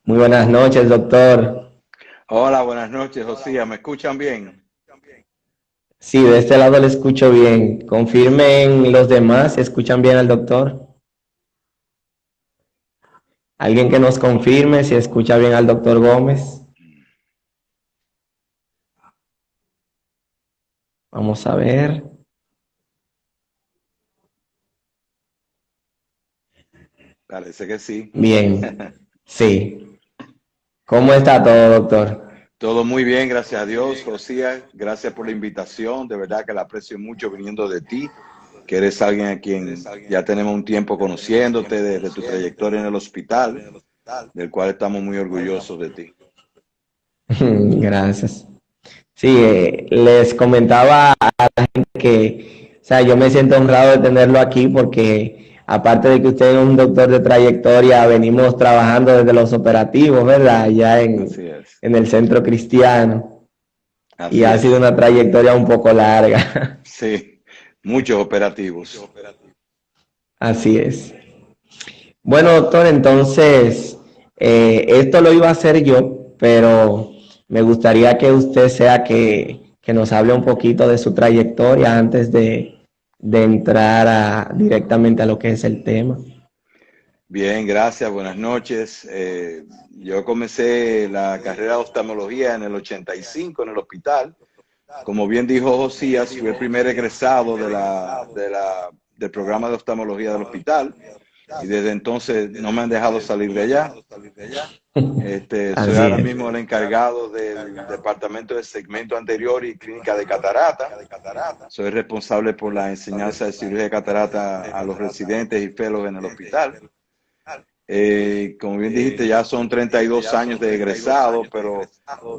Muy buenas noches, doctor. Hola, buenas noches, Josía. ¿Me escuchan bien? Sí, de este lado le escucho bien. Confirmen los demás si escuchan bien al doctor. Alguien que nos confirme si escucha bien al doctor Gómez. Vamos a ver. Parece que sí. Bien, sí. ¿Cómo está todo, doctor? Todo muy bien, gracias a Dios, Josía. Gracias por la invitación. De verdad que la aprecio mucho viniendo de ti, que eres alguien a quien ya tenemos un tiempo conociéndote, de tu trayectoria en el hospital, del cual estamos muy orgullosos de ti. Gracias. Sí, les comentaba a la gente que, o sea, yo me siento honrado de tenerlo aquí porque aparte de que usted es un doctor de trayectoria, venimos trabajando desde los operativos, ¿verdad? Allá Así es, en el centro cristiano y así ha sido es. una trayectoria un poco larga. Sí, muchos operativos. Así es. Bueno, doctor, entonces, esto lo iba a hacer yo, pero me gustaría que usted sea que nos hable un poquito de su trayectoria antes de entrar directamente a lo que es el tema. Bien, gracias, buenas noches. Yo comencé la carrera de oftalmología en el 85 en el hospital. Como bien dijo Josías, fui el primer egresado del programa de oftalmología del hospital y desde entonces no me han dejado salir de allá. Soy Así ahora es. mismo el encargado del departamento de segmento anterior y clínica de catarata. Soy responsable por la enseñanza de cirugía de catarata a los residentes y fellows en el hospital. Como bien dijiste, ya son 32 años de egresado, pero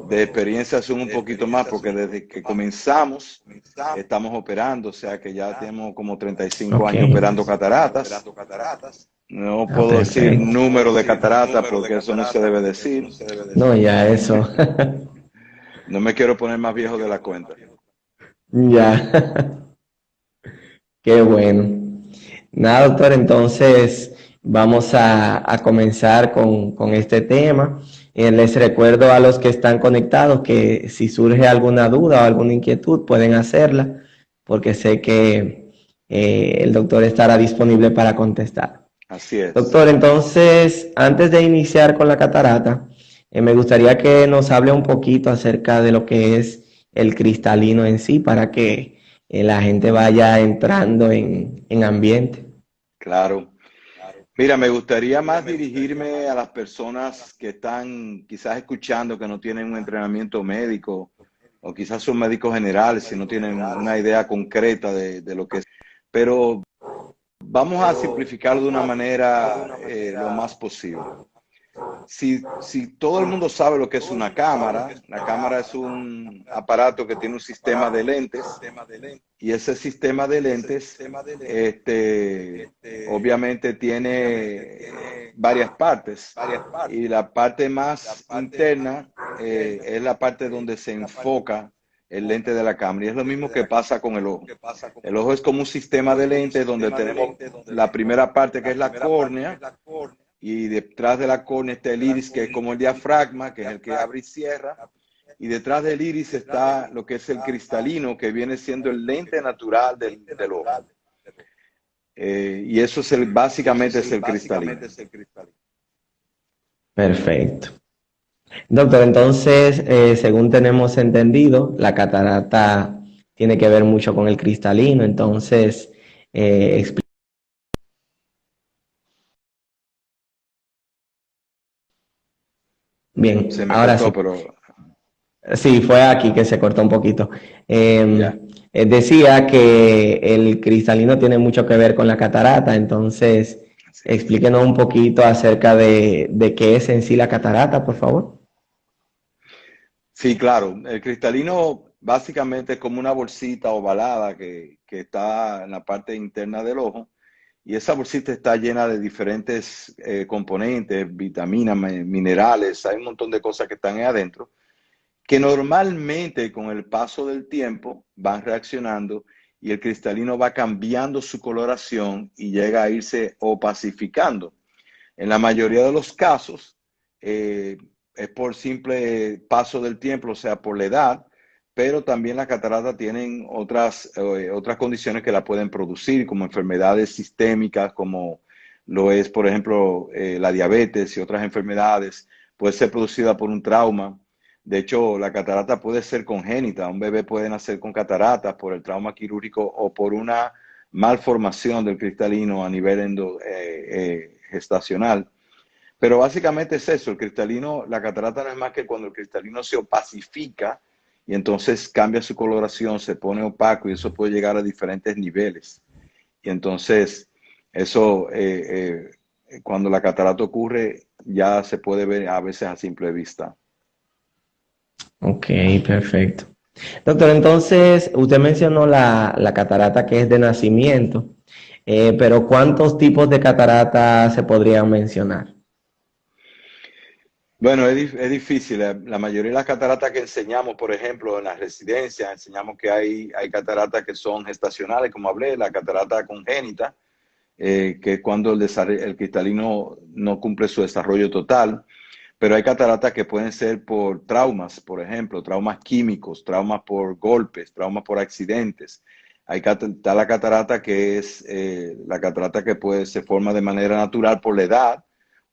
de experiencia son un poquito más porque desde que comenzamos estamos operando, o sea que ya tenemos como 35 Ok. años operando cataratas. No Ah, puedo decir perfecto. número de cataratas porque eso no se debe decir. No, ya eso. No me quiero poner más viejo de la cuenta. Ya. Qué bueno. Nada, doctor, entonces vamos a comenzar con este tema. Les recuerdo a los que están conectados que si surge alguna duda o alguna inquietud pueden hacerla, porque sé que el doctor estará disponible para contestar. Así es. Doctor, entonces, antes de iniciar con la catarata, me gustaría que nos hable un poquito acerca de lo que es el cristalino en sí, para que la gente vaya entrando en ambiente. Claro. Mira, me gustaría más dirigirme a las personas que están quizás escuchando que no tienen un entrenamiento médico o quizás son médicos generales y no tienen una idea concreta de lo que es. Pero vamos a simplificarlo de una manera lo más posible. Si todo el mundo sabe lo que es una cámara, la cámara es un aparato que tiene un sistema de lentes y ese sistema de lentes, obviamente tiene varias partes y la parte más interna es la parte donde se enfoca el lente de la cámara y es lo mismo que pasa con el ojo. El ojo es como un sistema de lentes donde tenemos la primera parte que es la córnea y detrás de la córnea está el iris que es como el diafragma, que es el que abre y cierra y detrás del iris está lo que es el cristalino, que viene siendo el lente natural del ojo. Y eso es básicamente es el cristalino. Perfecto. Doctor, entonces, según tenemos entendido, la catarata tiene que ver mucho con el cristalino, entonces, explica bien, Se me ahora cortó, sí. pero Sí, fue aquí que se cortó un poquito. ya. Decía que el cristalino tiene mucho que ver con la catarata, entonces Así es. explíquenos un poquito acerca de qué es en sí la catarata, por favor. Sí, claro. El cristalino básicamente es como una bolsita ovalada que está en la parte interna del ojo. Y esa bolsita está llena de diferentes componentes, vitaminas, minerales, hay un montón de cosas que están ahí adentro que normalmente con el paso del tiempo van reaccionando y el cristalino va cambiando su coloración y llega a irse opacificando. En la mayoría de los casos, es por simple paso del tiempo, o sea, por la edad, pero también las cataratas tienen otras condiciones que la pueden producir, como enfermedades sistémicas, como lo es, por ejemplo, la diabetes y otras enfermedades. Puede ser producida por un trauma. De hecho, la catarata puede ser congénita. Un bebé puede nacer con cataratas por el trauma quirúrgico o por una malformación del cristalino a nivel gestacional. Pero básicamente es eso, el cristalino, la catarata no es más que cuando el cristalino se opacifica y entonces cambia su coloración, se pone opaco y eso puede llegar a diferentes niveles. Y entonces eso, cuando la catarata ocurre, ya se puede ver a veces a simple vista. Ok, perfecto. Doctor, entonces usted mencionó la catarata que es de nacimiento, pero ¿cuántos tipos de catarata se podrían mencionar? Bueno, es difícil. La mayoría de las cataratas que enseñamos, por ejemplo, en las residencias, enseñamos que hay cataratas que son gestacionales, como hablé, la catarata congénita, que es cuando el cristalino no cumple su desarrollo total. Pero hay cataratas que pueden ser por traumas, por ejemplo, traumas químicos, traumas por golpes, traumas por accidentes. Está la catarata que es la catarata que se forma de manera natural por la edad,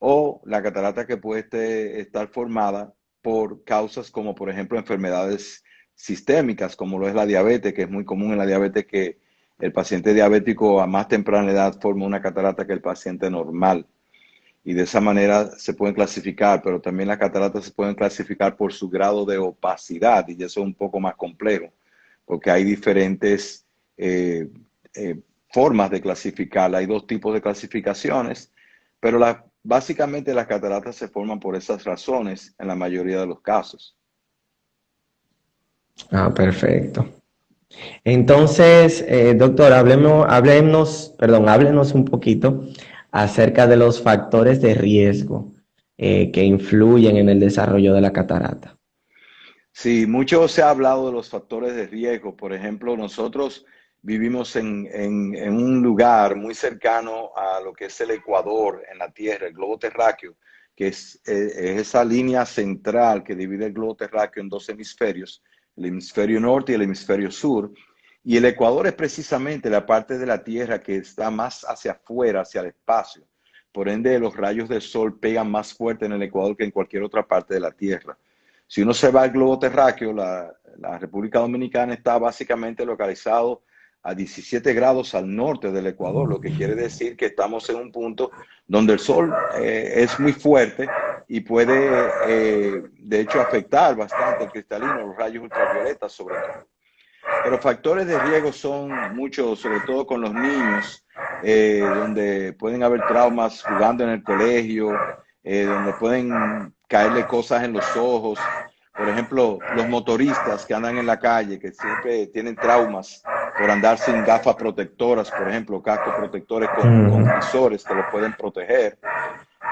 o la catarata que puede estar formada por causas como, por ejemplo, enfermedades sistémicas, como lo es la diabetes, que es muy común en la diabetes que el paciente diabético a más temprana edad forma una catarata que el paciente normal. Y de esa manera se pueden clasificar, pero también las cataratas se pueden clasificar por su grado de opacidad, y eso es un poco más complejo, porque hay diferentes eh, eh, formas de clasificarla. Hay dos tipos de clasificaciones, pero básicamente las cataratas se forman por esas razones en la mayoría de los casos. Ah, perfecto. Entonces, doctor, háblenos un poquito acerca de los factores de riesgo que influyen en el desarrollo de la catarata. Sí, mucho se ha hablado de los factores de riesgo. Por ejemplo, nosotros vivimos en un lugar muy cercano a lo que es el Ecuador en la Tierra, el globo terráqueo, que es esa línea central que divide el globo terráqueo en dos hemisferios, el hemisferio norte y el hemisferio sur. Y el Ecuador es precisamente la parte de la Tierra que está más hacia afuera, hacia el espacio. Por ende, los rayos del sol pegan más fuerte en el Ecuador que en cualquier otra parte de la Tierra. Si uno se va al globo terráqueo, la República Dominicana está básicamente localizado a 17 grados al norte del Ecuador, lo que quiere decir que estamos en un punto donde el sol es muy fuerte y puede, de hecho, afectar bastante el cristalino, los rayos ultravioletas sobre todo. Pero factores de riesgo son muchos, sobre todo con los niños, donde pueden haber traumas jugando en el colegio, donde pueden caerle cosas en los ojos. Por ejemplo, los motoristas que andan en la calle, que siempre tienen traumas por andar sin gafas protectoras, por ejemplo, cascos protectores con visores que los pueden proteger.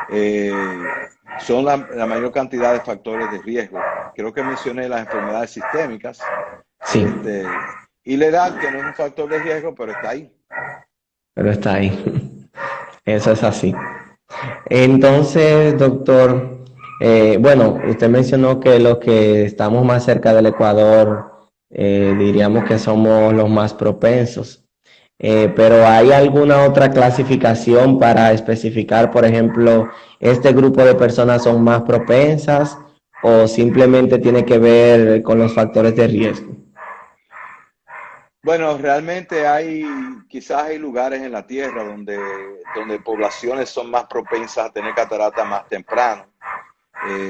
Eh, Son la mayor cantidad de factores de riesgo. Creo que mencioné las enfermedades sistémicas, Sí, este, y la edad, que no es un factor de riesgo, pero está ahí. pero está ahí. Eso es así. Entonces, doctor, bueno, usted mencionó que los que estamos más cerca del Ecuador, diríamos que somos los más propensos. Pero ¿hay alguna otra clasificación para especificar, por ejemplo, este grupo de personas son más propensas o simplemente tiene que ver con los factores de riesgo? Bueno, realmente quizás hay lugares en la Tierra donde poblaciones son más propensas a tener catarata más temprano.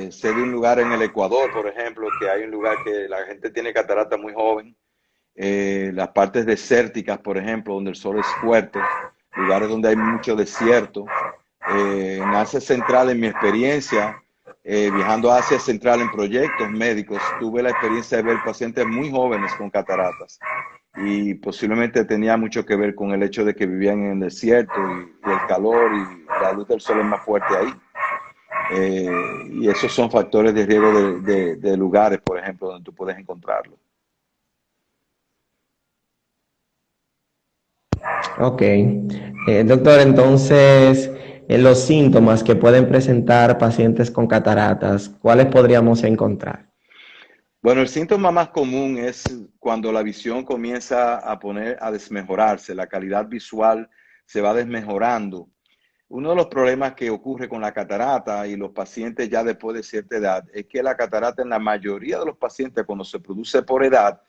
Sé de un lugar en el Ecuador, por ejemplo, que hay un lugar que la gente tiene catarata muy joven. Las partes desérticas, por ejemplo, donde el sol es fuerte, lugares donde hay mucho desierto. En Asia Central, en mi experiencia, viajando a Asia Central en proyectos médicos, tuve la experiencia de ver pacientes muy jóvenes con cataratas, y posiblemente tenía mucho que ver con el hecho de que vivían en el desierto y el calor y la luz del sol es más fuerte ahí. Y esos son factores de riesgo de lugares, por ejemplo, donde tú puedes encontrarlo. Ok. Doctor, entonces, los síntomas que pueden presentar pacientes con cataratas, ¿cuáles podríamos encontrar? Bueno, el síntoma más común es cuando la visión comienza a desmejorarse, la calidad visual se va desmejorando. Uno de los problemas que ocurre con la catarata y los pacientes ya después de cierta edad es que la catarata en la mayoría de los pacientes cuando se produce por edad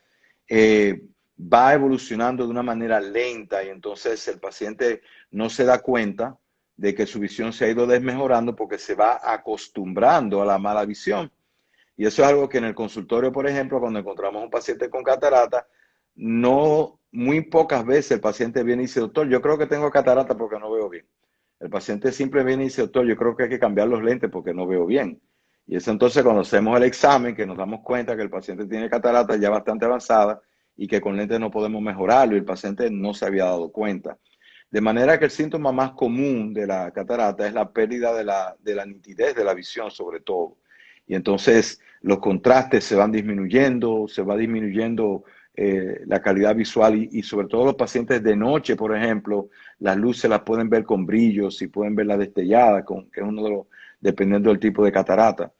va evolucionando de una manera lenta y entonces el paciente no se da cuenta de que su visión se ha ido desmejorando porque se va acostumbrando a la mala visión. Y eso es algo que en el consultorio, por ejemplo, cuando encontramos un paciente con catarata, no, muy pocas veces el paciente viene y dice, doctor, yo creo que tengo catarata porque no veo bien. El paciente siempre viene y dice, doctor, yo creo que hay que cambiar los lentes porque no veo bien. Y eso entonces cuando hacemos el examen, que nos damos cuenta que el paciente tiene catarata ya bastante avanzada y que con lentes no podemos mejorarlo y el paciente no se había dado cuenta. De manera que el síntoma más común de la catarata es la pérdida de la nitidez de la visión sobre todo. Y entonces los contrastes se van disminuyendo, se va disminuyendo la calidad visual y sobre todo los pacientes de noche, por ejemplo, las luces las pueden ver con brillos y pueden verlas destelladas, que es uno de los, dependiendo del tipo de catarata.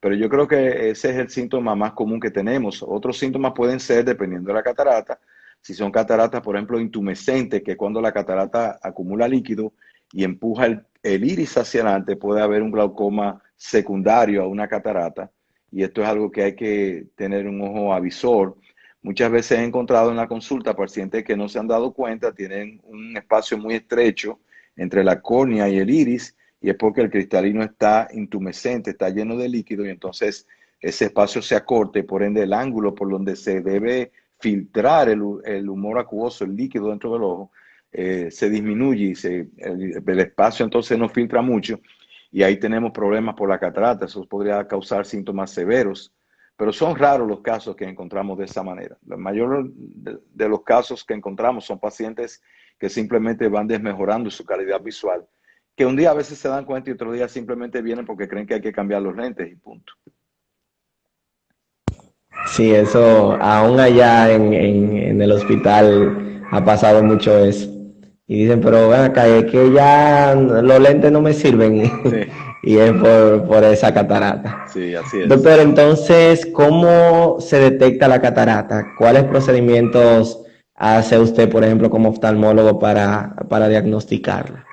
Pero yo creo que ese es el síntoma más común que tenemos. Otros síntomas pueden ser, dependiendo de la catarata, si son cataratas, por ejemplo, intumescentes, que cuando la catarata acumula líquido y empuja el iris hacia adelante, puede haber un glaucoma secundario a una catarata. Y esto es algo que hay que tener un ojo avisor. Muchas veces he encontrado en la consulta pacientes que no se han dado cuenta, tienen un espacio muy estrecho entre la córnea y el iris, y es porque el cristalino está intumescente, está lleno de líquido, y entonces ese espacio se acorta y por ende el ángulo por donde se debe filtrar el humor acuoso, el líquido dentro del ojo, se disminuye y el espacio entonces no filtra mucho y ahí tenemos problemas por la catarata. Eso podría causar síntomas severos, pero son raros los casos que encontramos de esa manera. La mayor de los casos que encontramos son pacientes que simplemente van desmejorando su calidad visual, que un día a veces se dan cuenta y otro día simplemente vienen porque creen que hay que cambiar los lentes y punto. Sí, eso, aún allá en el hospital ha pasado mucho eso. Y dicen, pero ven acá, es que ya los lentes no me sirven Sí, y es por esa catarata. sí, así es. Doctor, entonces, ¿cómo se detecta la catarata? ¿Cuáles procedimientos hace usted, por ejemplo, como oftalmólogo para diagnosticarla?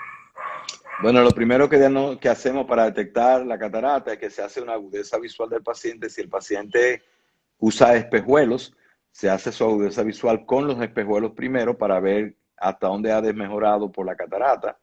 Bueno, lo primero que hacemos para detectar la catarata es que se hace una agudeza visual del paciente. Si el paciente usa espejuelos, se hace su agudeza visual con los espejuelos primero para ver hasta dónde ha desmejorado por la catarata.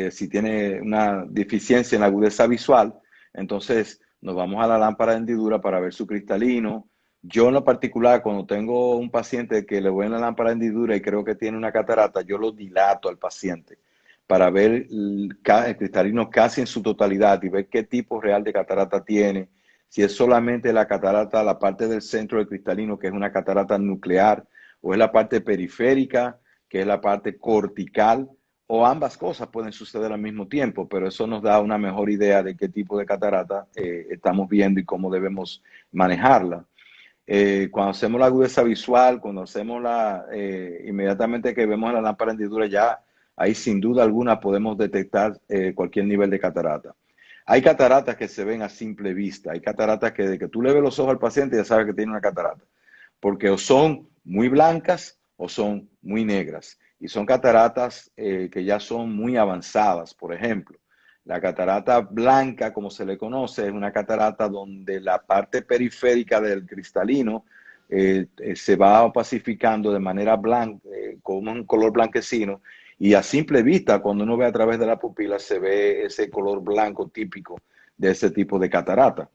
Si tiene una deficiencia en la agudeza visual, entonces nos vamos a la lámpara de hendidura para ver su cristalino. Yo en lo particular, cuando tengo un paciente que le voy en la lámpara de hendidura y creo que tiene una catarata, yo lo dilato al paciente para ver el cristalino casi en su totalidad y ver qué tipo real de catarata tiene, si es solamente la catarata, la parte del centro del cristalino, que es una catarata nuclear, o es la parte periférica, que es la parte cortical, o ambas cosas pueden suceder al mismo tiempo, pero eso nos da una mejor idea de qué tipo de catarata estamos viendo y cómo debemos manejarla. Cuando hacemos la agudeza visual, cuando hacemos inmediatamente que vemos la lámpara de hendidura, ya ahí sin duda alguna podemos detectar cualquier nivel de catarata. Hay cataratas que se ven a simple vista, hay cataratas que de que tú le ves los ojos al paciente ya sabes que tiene una catarata, porque o son muy blancas o son muy negras. Y son cataratas que ya son muy avanzadas, por ejemplo. La catarata blanca, como se le conoce, es una catarata donde la parte periférica del cristalino se va opacificando de manera blanca, con un color blanquecino, y a simple vista, cuando uno ve a través de la pupila, se ve ese color blanco típico de ese tipo de catarata.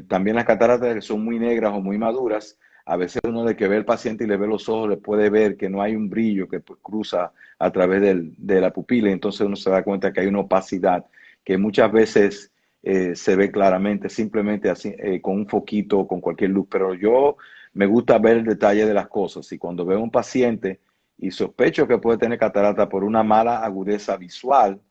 También las cataratas que son muy negras o muy maduras, a veces uno de que ve al paciente y le ve los ojos, le puede ver que no hay un brillo que cruza a través de la pupila, y entonces uno se da cuenta que hay una opacidad que muchas veces se ve claramente, simplemente así, con un foquito o con cualquier luz. Pero yo me gusta ver el detalle de las cosas, y cuando veo a un paciente y sospecho que puede tener catarata por una mala agudeza visual,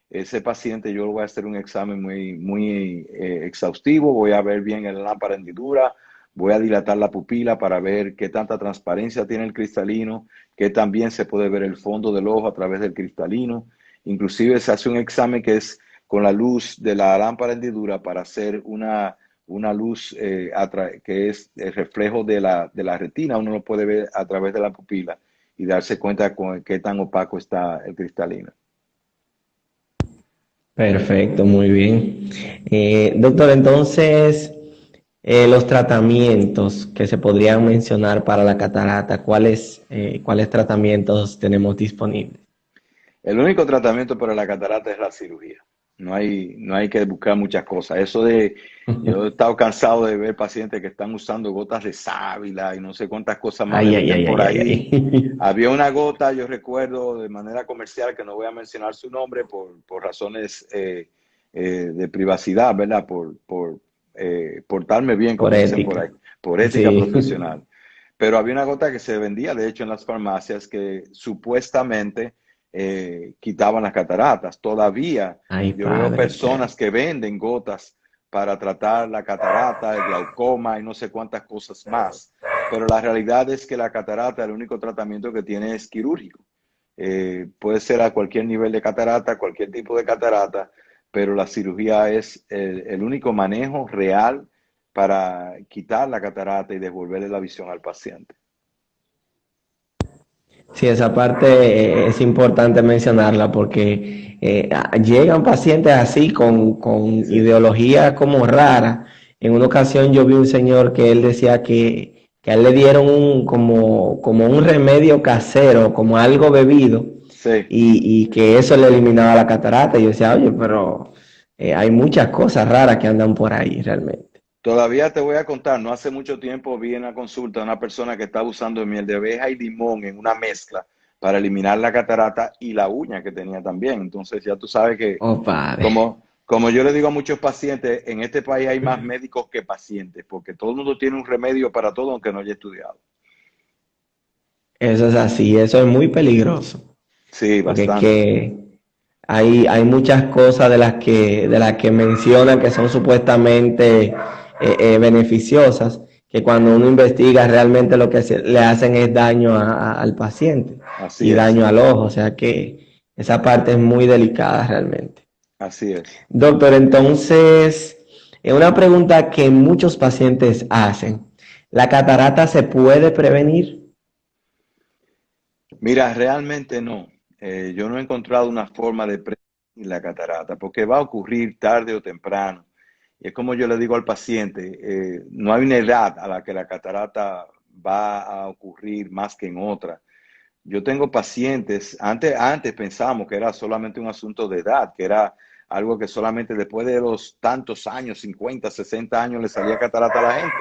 ese paciente yo le voy a hacer un examen muy exhaustivo, voy a ver bien en la lámpara de hendidura, voy a dilatar la pupila para ver qué tanta transparencia tiene el cristalino, qué también se puede ver el fondo del ojo a través del cristalino, Inclusive se hace un examen que es con la luz de la lámpara hendidura para hacer una luz que es el reflejo de la retina. Uno lo puede ver a través de la pupila y darse cuenta con qué tan opaco está el cristalino. Perfecto, muy bien. Doctor, entonces, los tratamientos que se podrían mencionar para la catarata, ¿cuáles tratamientos tenemos disponibles? El único tratamiento para la catarata es la cirugía. No hay que buscar muchas cosas. Yo he estado cansado de ver pacientes que están usando gotas de sábila y no sé cuántas cosas más le Ay, ay, meten ay, por ay, ay, ahí. ay. Había una gota, yo recuerdo, de manera comercial, que no voy a mencionar su nombre por razones de privacidad, ¿verdad? Portarme bien, Por como dicen por ética. ahí, por ética Sí. profesional. Pero había una gota que se vendía, de hecho, en las farmacias que supuestamente quitaban las cataratas. Todavía Ay, yo veo padre eterno. personas que venden gotas para tratar la catarata, el glaucoma y no sé cuántas cosas más. Pero la realidad es que la catarata, el único tratamiento que tiene es quirúrgico. Puede ser a cualquier nivel de catarata, cualquier tipo de catarata, pero la cirugía es el único manejo real para quitar la catarata y devolverle la visión al paciente. Sí, esa parte es importante mencionarla porque llegan pacientes así con Sí, ideología como rara. En una ocasión yo vi un señor que él decía que a él le dieron como un remedio casero, como algo bebido, sí. y que eso le eliminaba la catarata. Y yo decía, oye, pero hay muchas cosas raras que andan por ahí realmente. Todavía te voy a contar, no hace mucho tiempo vi en la consulta a una persona que estaba usando miel de abeja y limón en una mezcla para eliminar la catarata y la uña que tenía también. Entonces ya tú sabes que, Oh, padre. como yo le digo a muchos pacientes, en este país hay más médicos que pacientes, porque todo el mundo tiene un remedio para todo aunque no haya estudiado. Eso es así, eso es muy peligroso. Sí, Porque es bastante. que hay muchas cosas de las que mencionan que son supuestamente beneficiosas, que cuando uno investiga realmente lo que le hacen es daño al paciente Así y es, daño al ojo, o sea que esa parte es muy delicada realmente. así es. Doctor, entonces, una pregunta que muchos pacientes hacen, ¿la catarata se puede prevenir? Mira, realmente no. Yo no he encontrado una forma de prevenir la catarata, porque va a ocurrir tarde o temprano. Y es como yo le digo al paciente, no hay una edad a la que la catarata va a ocurrir más que en otra. Yo tengo pacientes, antes pensábamos que era solamente un asunto de edad, que era algo que solamente después de los tantos años, 50, 60 años, le salía catarata a la gente.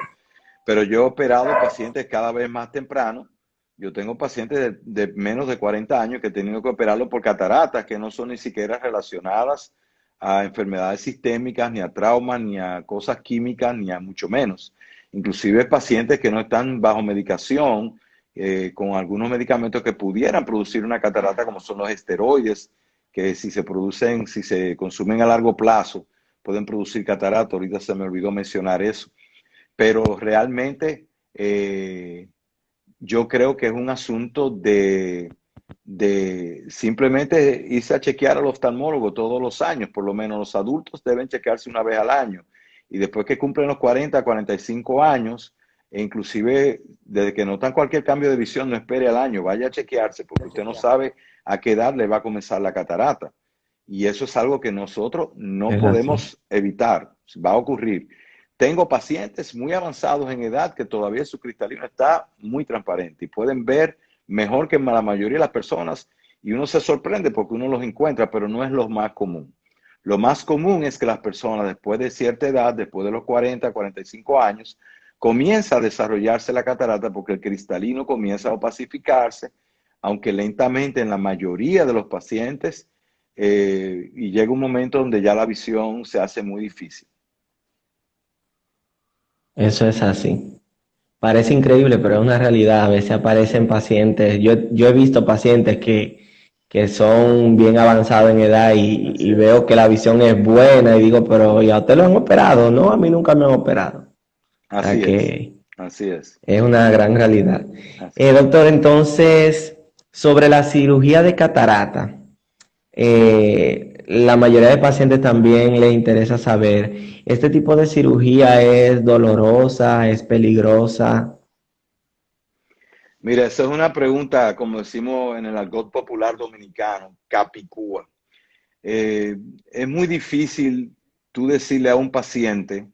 Pero yo he operado pacientes cada vez más temprano. Yo tengo pacientes de menos de 40 años que he tenido que operarlo por cataratas que no son ni siquiera relacionadas a enfermedades sistémicas, ni a traumas, ni a cosas químicas, ni a mucho menos. Inclusive pacientes que no están bajo medicación, con algunos medicamentos que pudieran producir una catarata, como son los esteroides, que si se consumen a largo plazo, pueden producir catarata. Ahorita se me olvidó mencionar eso, pero realmente yo creo que es un asunto de simplemente irse a chequear al oftalmólogo todos los años. Por lo menos los adultos deben chequearse una vez al año, y después que cumplen los 40, 45 años, e inclusive desde que notan cualquier cambio de visión, no espere al año, vaya a chequearse, porque usted no sabe a qué edad le va a comenzar la catarata. Y eso es algo que nosotros no Es así. podemos evitar, va a ocurrir. Tengo pacientes muy avanzados en edad que todavía su cristalino está muy transparente y pueden ver mejor que la mayoría de las personas, y uno se sorprende porque uno los encuentra, pero no es lo más común. Lo más común es que las personas después de cierta edad, después de los 40, 45 años, comienza a desarrollarse la catarata porque el cristalino comienza a opacificarse, aunque lentamente en la mayoría de los pacientes, y llega un momento donde ya la visión se hace muy difícil. Eso es así. Parece increíble, pero es una realidad. A veces aparecen pacientes. Yo he visto pacientes que son bien avanzados en edad y Así es. veo que la visión es buena y digo, pero ¿ya usted lo han operado? No, a mí nunca me han operado. O sea Así es, que así es, es una gran realidad. así es. Doctor, entonces, sobre la cirugía de catarata. la mayoría de pacientes también les interesa saber, ¿este tipo de cirugía es dolorosa, es peligrosa? Mira, esa es una pregunta, como decimos en el argot popular dominicano, capicúa. Eh, es muy difícil tú decirle a un paciente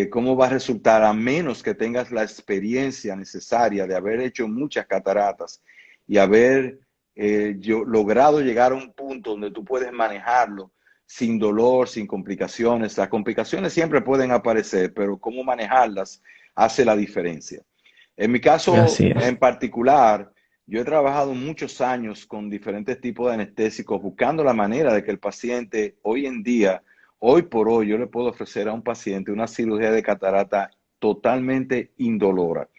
cómo va a resultar a menos que tengas la experiencia necesaria de haber hecho muchas cataratas y haber logrado llegar a un punto donde tú puedes manejarlo sin dolor, sin complicaciones. Las complicaciones siempre pueden aparecer, pero cómo manejarlas hace la diferencia. En mi caso Así es. en particular, yo he trabajado muchos años con diferentes tipos de anestésicos buscando la manera de que el paciente hoy en día, hoy por hoy, yo le puedo ofrecer a un paciente una cirugía de catarata totalmente indolora,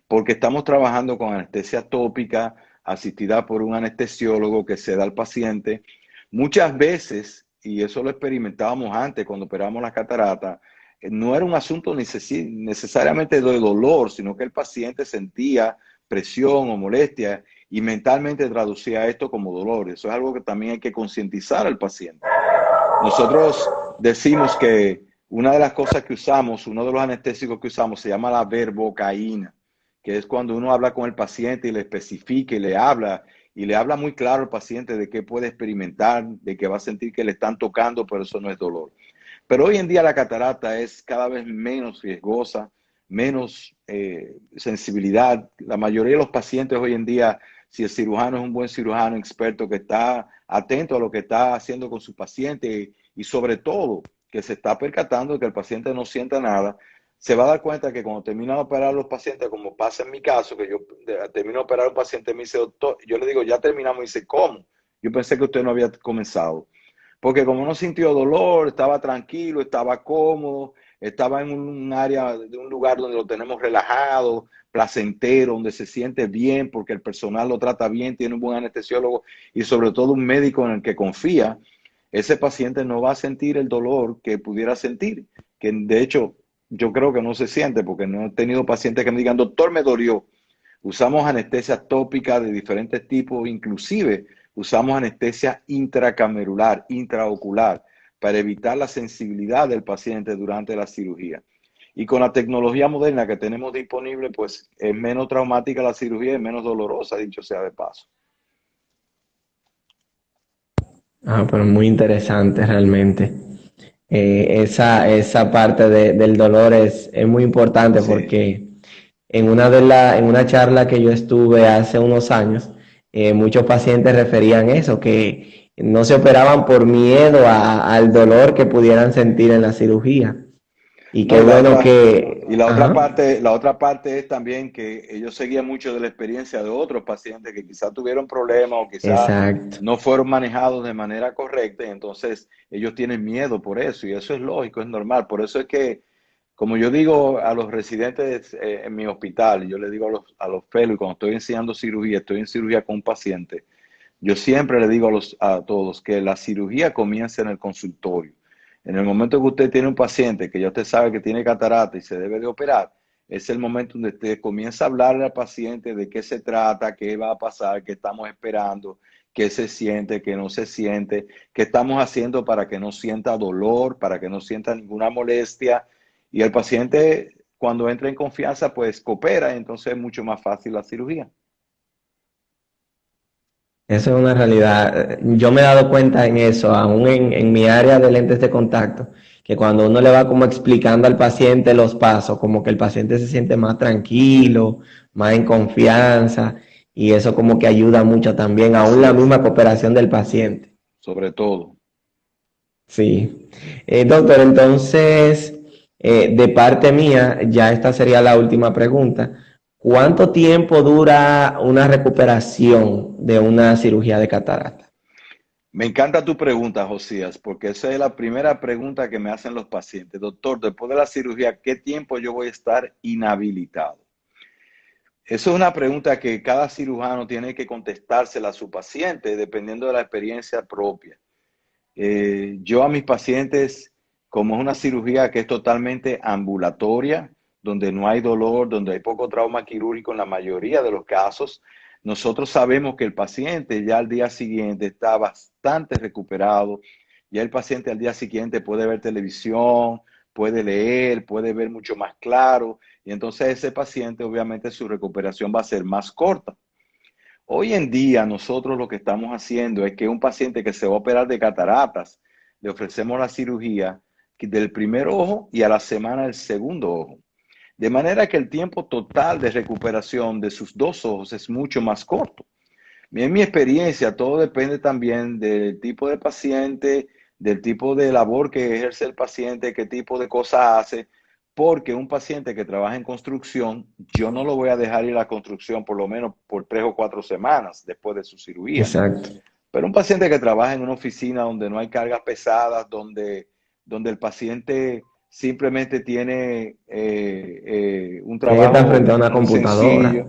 porque estamos trabajando con anestesia tópica asistida por un anestesiólogo que se da al paciente. Muchas veces, y eso lo experimentábamos antes cuando operamos las cataratas, no era un asunto necesariamente de dolor, sino que el paciente sentía presión o molestia y mentalmente traducía esto como dolor. Eso es algo que también hay que concientizar al paciente. Nosotros decimos que una de las cosas que usamos, uno de los anestésicos que usamos se llama la verbocaína, que es cuando uno habla con el paciente y le especifica y le habla muy claro al paciente de qué puede experimentar, de que va a sentir que le están tocando, pero eso no es dolor. Pero hoy en día la catarata es cada vez menos riesgosa, menos sensibilidad. La mayoría de los pacientes hoy en día, si el cirujano es un buen cirujano experto que está atento a lo que está haciendo con su paciente y sobre todo que se está percatando de que el paciente no sienta nada, se va a dar cuenta que cuando termina de operar a los pacientes, como pasa en mi caso, que yo termino de operar a un paciente y me dice, doctor, yo le digo, ya terminamos, y dice, ¿cómo? Yo pensé que usted no había comenzado. Porque como no sintió dolor, estaba tranquilo, estaba cómodo, estaba en un área de un lugar donde lo tenemos relajado, placentero, donde se siente bien porque el personal lo trata bien, tiene un buen anestesiólogo y sobre todo un médico en el que confía, ese paciente no va a sentir el dolor que pudiera sentir, que de hecho yo creo que no se siente porque no he tenido pacientes que me digan, doctor, me dolió. Usamos anestesia tópica de diferentes tipos, inclusive usamos anestesia intracamerular, intraocular, para evitar la sensibilidad del paciente durante la cirugía. Y con la tecnología moderna que tenemos disponible, pues es menos traumática la cirugía y menos dolorosa, dicho sea de paso. Ah, pero muy interesante realmente. Esa parte del dolor es muy importante Sí. porque en una charla que yo estuve hace unos años, muchos pacientes referían eso, que no se operaban por miedo al dolor que pudieran sentir en la cirugía. Y No, qué bueno que, y ajá, la otra parte es también que ellos seguían mucho de la experiencia de otros pacientes que quizás tuvieron problemas o quizás exacto. no fueron manejados de manera correcta y entonces ellos tienen miedo por eso y eso es lógico, es normal. Por eso es que, como yo digo a los residentes en mi hospital, yo les digo a los fellows, cuando estoy enseñando cirugía, estoy en cirugía con un paciente, yo siempre le digo a todos que la cirugía comienza en el consultorio. En el momento que usted tiene un paciente que ya usted sabe que tiene catarata y se debe de operar, es el momento donde usted comienza a hablarle al paciente de qué se trata, qué va a pasar, qué estamos esperando, qué se siente, qué no se siente, qué estamos haciendo para que no sienta dolor, para que no sienta ninguna molestia. Y el paciente, cuando entra en confianza, pues coopera, y entonces es mucho más fácil la cirugía. Eso es una realidad. Yo me he dado cuenta en eso, aún en mi área de lentes de contacto, que cuando uno le va como explicando al paciente los pasos, como que el paciente se siente más tranquilo, más en confianza, y eso como que ayuda mucho también, aún Así la es, misma cooperación del paciente. sobre todo. Sí. Doctor, entonces, de parte mía, ya esta sería la última pregunta. ¿Cuánto tiempo dura una recuperación de una cirugía de catarata? Me encanta tu pregunta, Josías, porque esa es la primera pregunta que me hacen los pacientes. Doctor, después de la cirugía, ¿qué tiempo yo voy a estar inhabilitado? Eso es una pregunta que cada cirujano tiene que contestársela a su paciente dependiendo de la experiencia propia. Yo a mis pacientes, como es una cirugía que es totalmente ambulatoria, donde no hay dolor, donde hay poco trauma quirúrgico en la mayoría de los casos, nosotros sabemos que el paciente ya al día siguiente está bastante recuperado, ya el paciente al día siguiente puede ver televisión, puede leer, puede ver mucho más claro, y entonces ese paciente obviamente su recuperación va a ser más corta. Hoy en día nosotros lo que estamos haciendo es que un paciente que se va a operar de cataratas, le ofrecemos la cirugía del primer ojo y a la semana del segundo ojo. De manera que el tiempo total de recuperación de sus dos ojos es mucho más corto. En mi experiencia, todo depende también del tipo de paciente, del tipo de labor que ejerce el paciente, qué tipo de cosas hace, porque un paciente que trabaja en construcción, yo no lo voy a dejar ir a la construcción por lo menos por 3 o 4 semanas después de su cirugía. Exacto. Pero un paciente que trabaja en una oficina donde no hay cargas pesadas, donde el paciente simplemente tiene un Tiene que estar trabajo frente a una muy computadora. sencillo,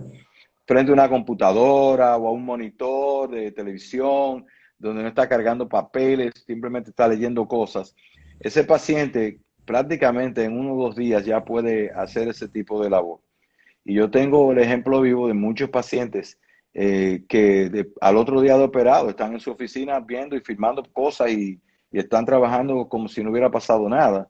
frente a una computadora o a un monitor de televisión, donde no está cargando papeles, simplemente está leyendo cosas. Ese paciente prácticamente en 1 o 2 días ya puede hacer ese tipo de labor. Y yo tengo el ejemplo vivo de muchos pacientes al otro día de operado están en su oficina viendo y firmando cosas y están trabajando como si no hubiera pasado nada.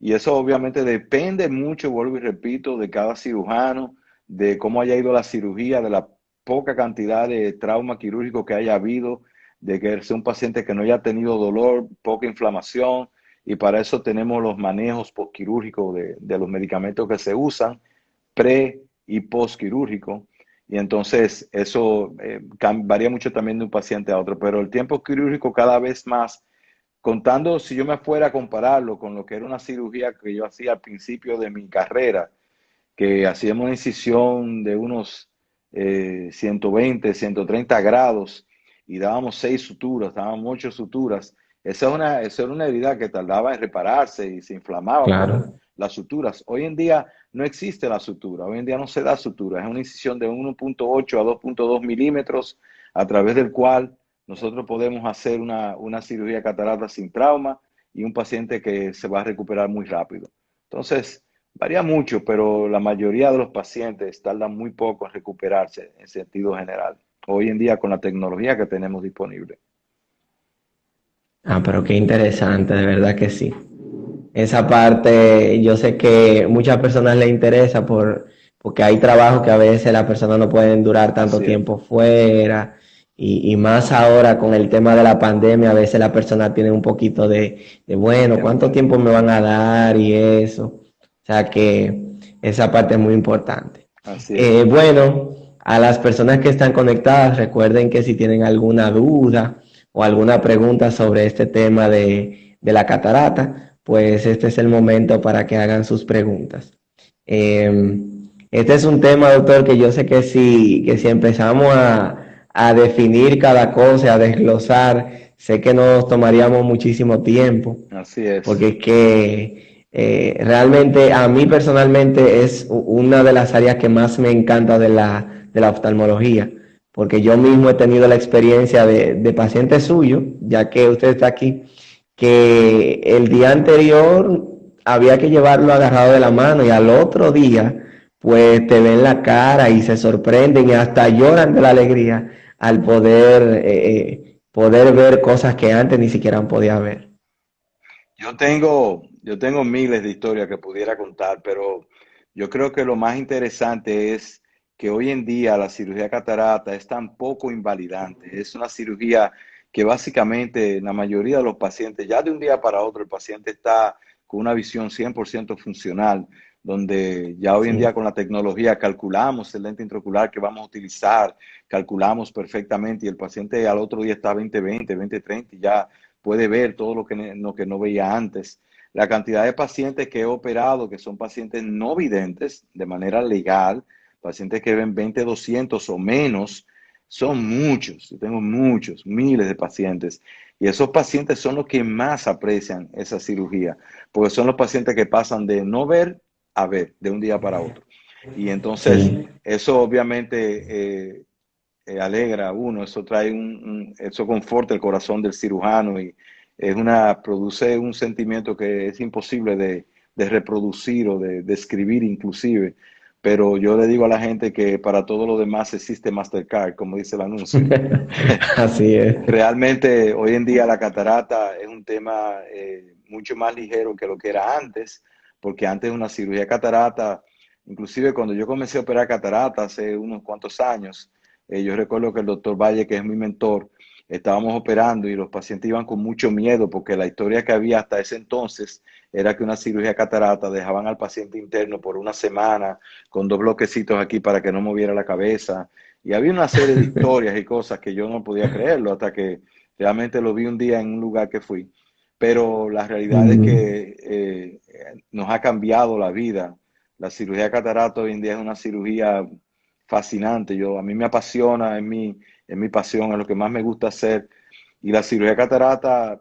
Y eso obviamente depende mucho, vuelvo y repito, de cada cirujano, de cómo haya ido la cirugía, de la poca cantidad de trauma quirúrgico que haya habido, de que sea un paciente que no haya tenido dolor, poca inflamación, y para eso tenemos los manejos postquirúrgicos de los medicamentos que se usan, pre y postquirúrgico. Y entonces eso varía mucho también de un paciente a otro, pero el tiempo quirúrgico cada vez más, contando, si yo me fuera a compararlo con lo que era una cirugía que yo hacía al principio de mi carrera, que hacíamos una incisión de unos 120, 130 grados y dábamos 6 suturas, dábamos 8 suturas. Esa era una herida que tardaba en repararse y se inflamaba por Claro. las suturas. Hoy en día no existe la sutura, hoy en día no se da sutura, es una incisión de 1,8 a 2,2 milímetros a través del cual nosotros podemos hacer una cirugía catarata sin trauma y un paciente que se va a recuperar muy rápido. Entonces, varía mucho, pero la mayoría de los pacientes tardan muy poco en recuperarse en sentido general. Hoy en día con la tecnología que tenemos disponible. Ah, pero qué interesante, de verdad que sí. Esa parte, yo sé que muchas personas les interesa porque hay trabajos que a veces las personas no pueden durar tanto Así es, tiempo fuera y más ahora con el tema de la pandemia, a veces la persona tiene un poquito bueno, ¿cuánto temor. tiempo me van a dar y eso? O sea que esa parte es muy importante. Así es. Bueno, a las personas que están conectadas, recuerden que si tienen alguna duda o alguna pregunta sobre este tema de la catarata, pues este es el momento para que hagan sus preguntas. Este es un tema, doctor, que yo sé que si empezamos a definir cada cosa, a desglosar, sé que nos tomaríamos muchísimo tiempo, Así es. porque es que realmente a mí personalmente es una de las áreas que más me encanta de la oftalmología, porque yo mismo he tenido la experiencia de pacientes suyos, ya que usted está aquí, que el día anterior había que llevarlo agarrado de la mano y al otro día pues te ven la cara y se sorprenden y hasta lloran de la alegría al poder ver cosas que antes ni siquiera han podido ver. Yo tengo miles de historias que pudiera contar, pero yo creo que lo más interesante es que hoy en día la cirugía catarata es tan poco invalidante. Es una cirugía que básicamente la mayoría de los pacientes, ya de un día para otro, el paciente está con una visión 100% funcional, donde ya hoy en día Sí. con la tecnología calculamos el lente intraocular que vamos a utilizar, calculamos perfectamente y el paciente al otro día está 20/20, 20/30 y ya puede ver todo lo que no veía antes. La cantidad de pacientes que he operado, que son pacientes no videntes de manera legal, pacientes que ven 20/200 o menos, son muchos. Yo tengo muchos, miles de pacientes. Y esos pacientes son los que más aprecian esa cirugía, porque son los pacientes que pasan de no ver a ver de un día para otro. Y entonces, Sí. eso obviamente alegra a uno, eso eso conforta el corazón del cirujano y produce un sentimiento que es imposible de reproducir o de describir inclusive, pero yo le digo a la gente que para todo lo demás existe Mastercard, como dice el anuncio. Así es. Realmente hoy en día la catarata es un tema mucho más ligero que lo que era antes, porque antes una cirugía de catarata, inclusive cuando yo comencé a operar catarata hace unos cuantos años, yo recuerdo que el doctor Valle, que es mi mentor, estábamos operando y los pacientes iban con mucho miedo porque la historia que había hasta ese entonces era que una cirugía de catarata dejaban al paciente interno por una semana con 2 bloquecitos aquí para que no moviera la cabeza. Y había una serie de historias y cosas que yo no podía creerlo hasta que realmente lo vi un día en un lugar que fui. Pero la realidad es Mm. que nos ha cambiado la vida. La cirugía de catarata hoy en día es una cirugía fascinante. A mí me apasiona, es mi pasión, es lo que más me gusta hacer. Y la cirugía de catarata,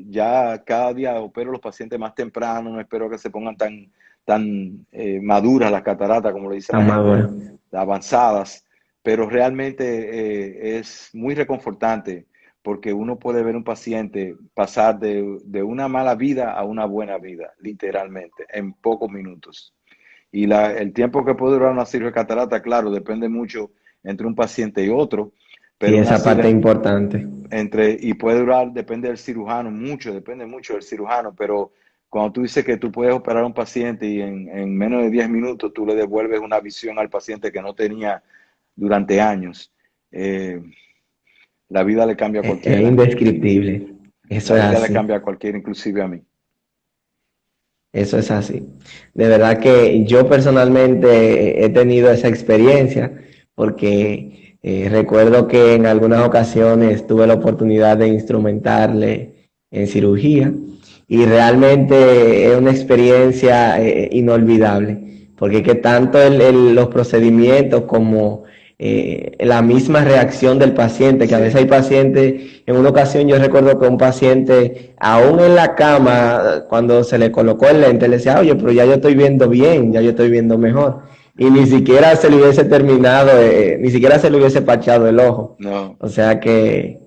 ya cada día opero los pacientes más temprano, no espero que se pongan tan maduras las cataratas, como le dice Está la gente, madura. avanzadas, pero realmente es muy reconfortante porque uno puede ver un paciente pasar de una mala vida a una buena vida, literalmente, en pocos minutos. Y el tiempo que puede durar una cirugía de catarata, claro, depende mucho entre un paciente y otro, Sí, pero esa parte es importante. y puede durar, depende del cirujano, mucho, depende mucho del cirujano, pero cuando tú dices que tú puedes operar a un paciente y en menos de 10 minutos tú le devuelves una visión al paciente que no tenía durante años, eh, la vida le cambia a Es cualquiera. indescriptible. Eso La es vida le así. cambia a cualquiera, inclusive a mí. Eso es así. De verdad que yo personalmente he tenido esa experiencia porque recuerdo que en algunas ocasiones tuve la oportunidad de instrumentarle en cirugía y realmente es una experiencia inolvidable porque que tanto los procedimientos como la misma reacción del paciente, que a veces Sí, hay pacientes, en una ocasión yo recuerdo que un paciente, aún en la cama, cuando se le colocó el lente, le decía, oye, pero ya yo estoy viendo bien, ya yo estoy viendo mejor. Y ni siquiera se le hubiese terminado, ni siquiera se le hubiese pachado el ojo. no, O sea que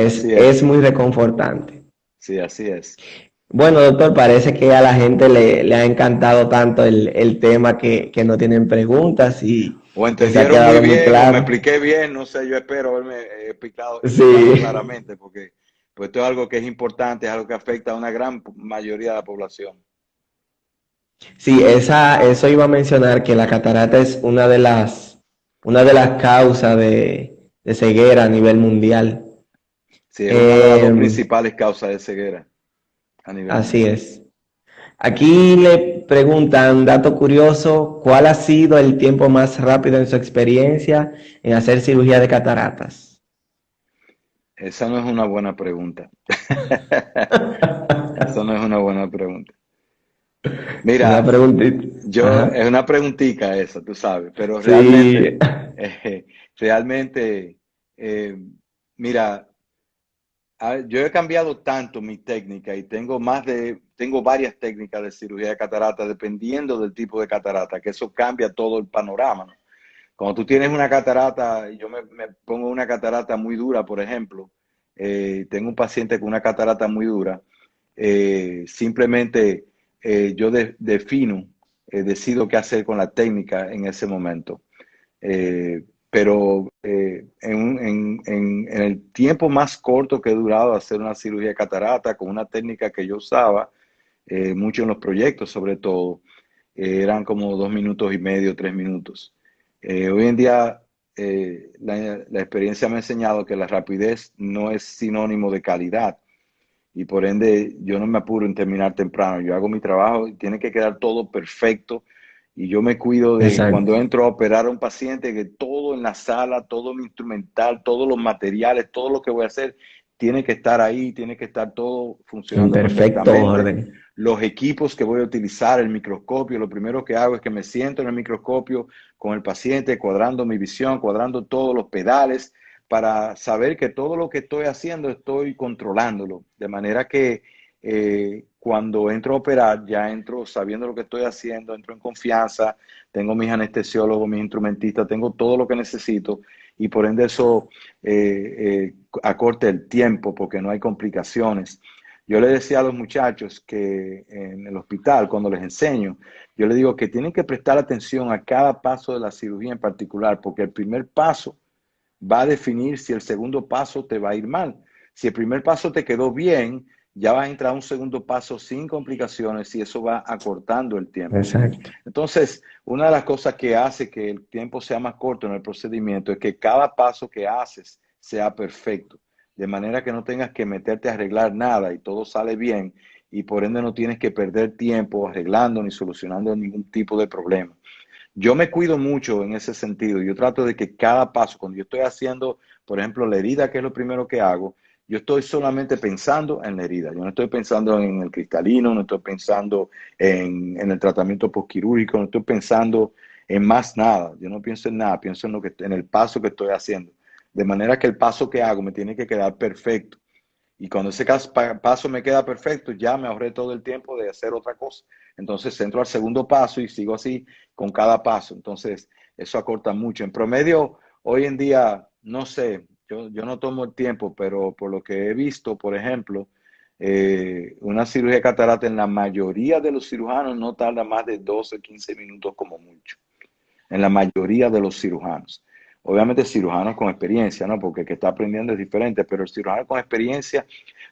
así es es. muy reconfortante. Sí, así es. Bueno, doctor, parece que a la gente le ha encantado tanto el tema que no tienen preguntas y O que se ha entendieron muy quedado muy bien o me claro. expliqué bien, no sé, yo espero haberme explicado Sí, claramente porque pues esto es algo que es importante, es algo que afecta a una gran mayoría de la población. sí, eso iba a mencionar que la catarata es una de las causas de ceguera a nivel mundial. Sí, es una de las dos Eh, principales causas de ceguera a nivel Así mundial. es. Aquí le preguntan, dato curioso, ¿cuál ha sido el tiempo más rápido en su experiencia en hacer cirugía de cataratas? Esa no es una buena pregunta. Esa no es una buena pregunta. Una Mira, preguntita. Ajá. es una preguntita esa, tú sabes, pero Sí, eh, realmente, eh, mira, yo he cambiado tanto mi técnica y tengo varias técnicas de cirugía de catarata dependiendo del tipo de catarata, que eso cambia todo el panorama, ¿no? Cuando tú tienes una catarata, yo me pongo una catarata muy dura, por ejemplo, tengo un paciente con una catarata muy dura, simplemente yo defino, decido qué hacer con la técnica en ese momento. Pero en el tiempo más corto que he durado hacer una cirugía de catarata con una técnica que yo usaba, mucho en los proyectos sobre todo, eran como 2 minutos y medio, 3 minutos. Hoy en día la experiencia me ha enseñado que la rapidez no es sinónimo de calidad y por ende yo no me apuro en terminar temprano. Yo hago mi trabajo y tiene que quedar todo perfecto y yo me cuido de cuando exacto. entro a operar a un paciente que todo en la sala, todo mi instrumental, todos los materiales, todo lo que voy a hacer tiene que estar ahí, tiene que estar todo En funcionando perfecto perfectamente. orden. Los equipos que voy a utilizar, el microscopio, lo primero que hago es que me siento en el microscopio con el paciente, cuadrando mi visión, cuadrando todos los pedales, para saber que todo lo que estoy haciendo estoy controlándolo. De manera que cuando entro a operar, ya entro sabiendo lo que estoy haciendo, entro en confianza, tengo mis anestesiólogos, mis instrumentistas, tengo todo lo que necesito y por ende eso acorta el tiempo porque no hay complicaciones. Yo le decía a los muchachos que en el hospital, cuando les enseño, yo les digo que tienen que prestar atención a cada paso de la cirugía en particular, porque el primer paso va a definir si el segundo paso te va a ir mal. Si el primer paso te quedó bien, ya vas a entrar a un segundo paso sin complicaciones y eso va acortando el tiempo. Exacto. Entonces, una de las cosas que hace que el tiempo sea más corto en el procedimiento es que cada paso que haces sea perfecto, de manera que no tengas que meterte a arreglar nada y todo sale bien y por ende no tienes que perder tiempo arreglando ni solucionando ningún tipo de problema. Yo me cuido mucho en ese sentido. Yo trato de que cada paso, cuando yo estoy haciendo, por ejemplo, la herida, que es lo primero que hago, yo estoy solamente pensando en la herida. Yo no estoy pensando en el cristalino, no estoy pensando en el tratamiento postquirúrgico, no estoy pensando en más nada. Yo no pienso en nada, pienso en el paso que estoy haciendo. De manera que el paso que hago me tiene que quedar perfecto. Y cuando ese paso me queda perfecto, ya me ahorré todo el tiempo de hacer otra cosa. Entonces entro al segundo paso y sigo así con cada paso. Entonces eso acorta mucho. En promedio, hoy en día, no sé, yo no tomo el tiempo, pero por lo que he visto, por ejemplo, una cirugía de catarata en la mayoría de los cirujanos no tarda más de 12, 15 minutos como mucho. En la mayoría de los cirujanos. Obviamente cirujanos con experiencia, ¿no? Porque el que está aprendiendo es diferente, pero el cirujano con experiencia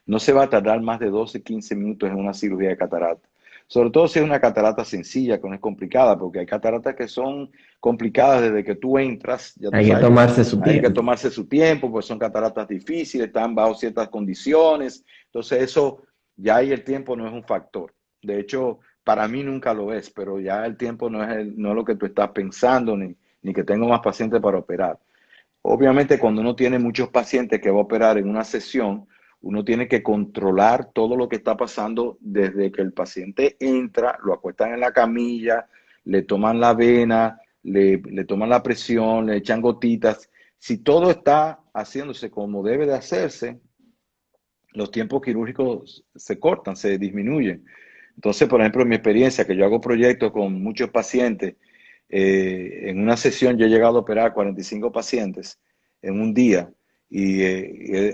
no se va a tardar más de 12, 15 minutos en una cirugía de catarata. Sobre todo si es una catarata sencilla, que no es complicada, porque hay cataratas que son complicadas desde que tú entras, ya tú Hay que sabes que tomarse su hay que tiempo. tomarse su tiempo, pues son cataratas difíciles, están bajo ciertas condiciones, entonces eso ya ahí el tiempo no es un factor. De hecho, para mí nunca lo es, pero ya el tiempo no es lo que tú estás pensando, ni que tengo más pacientes para operar. Obviamente, cuando uno tiene muchos pacientes que va a operar en una sesión, uno tiene que controlar todo lo que está pasando desde que el paciente entra, lo acuestan en la camilla, le toman la vena, le toman la presión, le echan gotitas. Si todo está haciéndose como debe de hacerse, los tiempos quirúrgicos se cortan, se disminuyen. Entonces, por ejemplo, en mi experiencia, que yo hago proyectos con muchos pacientes, en una sesión yo he llegado a operar 45 pacientes en un día y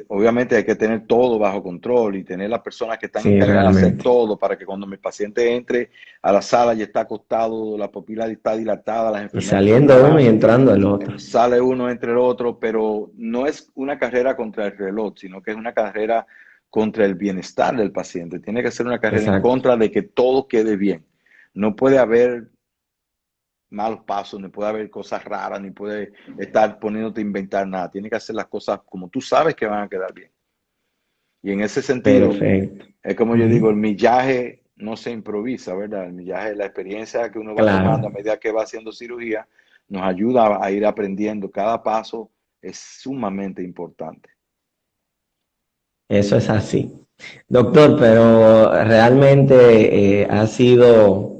obviamente hay que tener todo bajo control y tener las personas que están Sí, encargadas de hacer realmente. todo para que cuando mi paciente entre a la sala y está acostado, la pupila está dilatada, las Y enfermeras están saliendo uno y trabajando, entrando el otro. sale uno entre el otro, pero no es una carrera contra el reloj, sino que es una carrera contra el bienestar del paciente. Tiene que ser una carrera en Exacto. contra de que todo quede bien. No puede haber malos pasos, ni puede haber cosas raras, ni puede estar poniéndote a inventar nada. Tiene que hacer las cosas como tú sabes que van a quedar bien. Y en ese sentido, Perfecto. es como yo digo, Ujú. el millaje no se improvisa, ¿verdad? El millaje, la experiencia que uno va tomando a Claro, medida que va haciendo cirugía, nos ayuda a ir aprendiendo. Cada paso es sumamente importante. eso es así. Doctor, pero realmente ha sido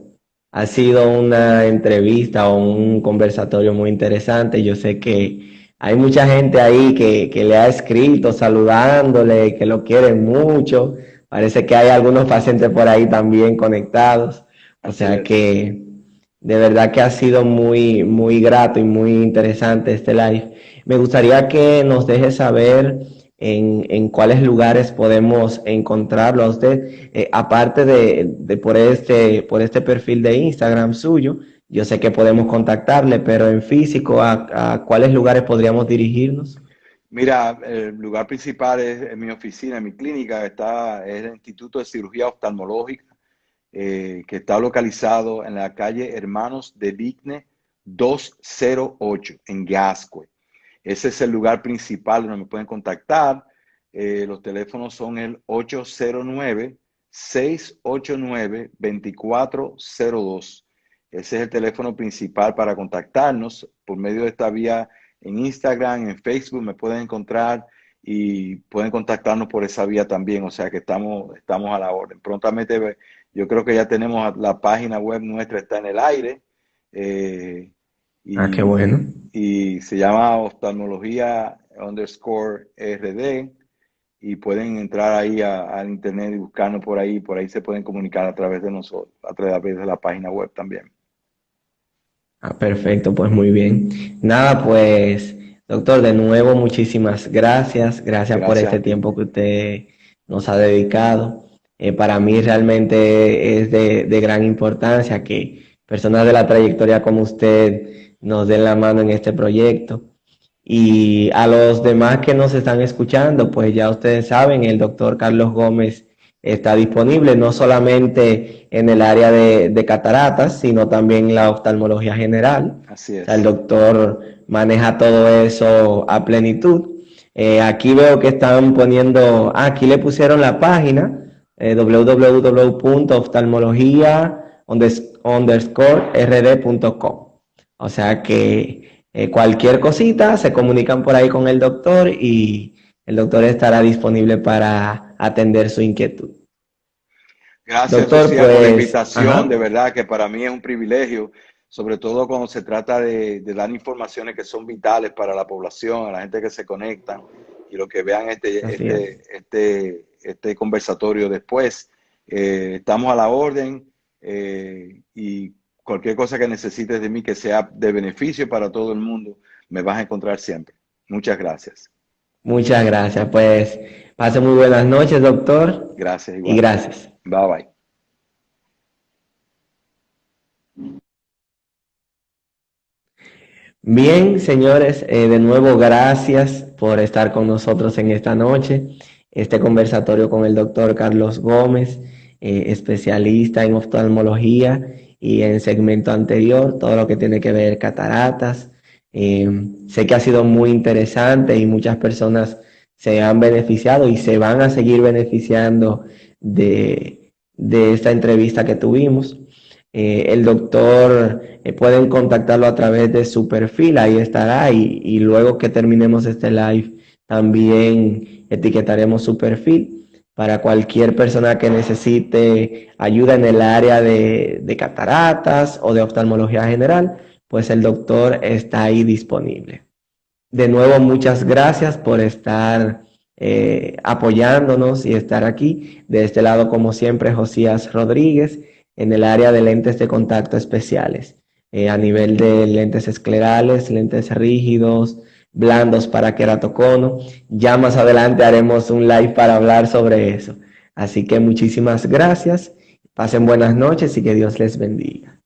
una entrevista o un conversatorio muy interesante. Yo sé que hay mucha gente ahí que le ha escrito saludándole, que lo quieren mucho. Parece que hay algunos pacientes por ahí también conectados. O Así sea es. que de verdad que ha sido muy, muy grato y muy interesante este live. Me gustaría que nos deje saber en cuáles lugares podemos encontrarlo a usted, aparte de por este perfil de Instagram suyo. Yo sé que podemos contactarle, pero en físico, a cuáles lugares podríamos dirigirnos? Mira, el lugar principal es en mi oficina, en mi clínica, es el Instituto de Cirugía Oftalmológica, que está localizado en la calle Hermanos de Digne 208 en Gascue. Ese es el lugar principal donde me pueden contactar. Los teléfonos son el 809-689-2402. Ese es el teléfono principal para contactarnos por medio de esta vía en Instagram, en Facebook, me pueden encontrar y pueden contactarnos por esa vía también. O sea que estamos a la orden. Prontamente, yo creo que ya tenemos la página web nuestra, está en el aire. eh, Ah, qué bueno. y se llama oftalmología_RD y pueden entrar ahí al internet y buscarnos por ahí se pueden comunicar a través de nosotros, a través de la página web también. Ah, perfecto, pues muy bien. Nada, pues, doctor, de nuevo muchísimas gracias. Gracias por Gracias este a ti. tiempo que usted nos ha dedicado. Para mí realmente es de gran importancia que personas de la trayectoria como usted nos den la mano en este proyecto. Y a los demás que nos están escuchando, pues ya ustedes saben, el doctor Carlos Gómez está disponible no solamente en el área de cataratas, sino también en la oftalmología general. Así O sea, el es. doctor maneja todo eso a plenitud. Aquí veo que están poniendo, aquí le pusieron la página www.oftalmología_rd.com. O sea que cualquier cosita se comunican por ahí con el doctor y el doctor estará disponible para atender su inquietud. Gracias, Doctor, José, por la pues, invitación. De ajá, verdad que para mí es un privilegio, sobre todo cuando se trata de dar informaciones que son vitales para la población, a la gente que se conecta y lo que vean así es. este conversatorio después. Estamos a la orden y cualquier cosa que necesites de mí que sea de beneficio para todo el mundo, me vas a encontrar siempre. Muchas gracias. Muchas gracias. Pues, pase muy buenas noches, doctor, Gracias y igual. gracias. Bye bye. Bien, señores, de nuevo gracias por estar con nosotros en esta noche. Este conversatorio con el doctor Carlos Gómez, especialista en oftalmología y en segmento anterior, todo lo que tiene que ver cataratas. Sé que ha sido muy interesante y muchas personas se han beneficiado y se van a seguir beneficiando de esta entrevista que tuvimos. El doctor pueden contactarlo a través de su perfil, ahí estará y luego que terminemos este live también etiquetaremos su perfil para cualquier persona que necesite ayuda en el área de cataratas o de oftalmología general, pues el doctor está ahí disponible. De nuevo, muchas gracias por estar apoyándonos y estar aquí. De este lado, como siempre, Josías Rodríguez en el área de lentes de contacto especiales, a nivel de lentes esclerales, lentes rígidos, blandos para queratocono. Ya más adelante haremos un live para hablar sobre eso. Así que muchísimas gracias, pasen buenas noches y que Dios les bendiga.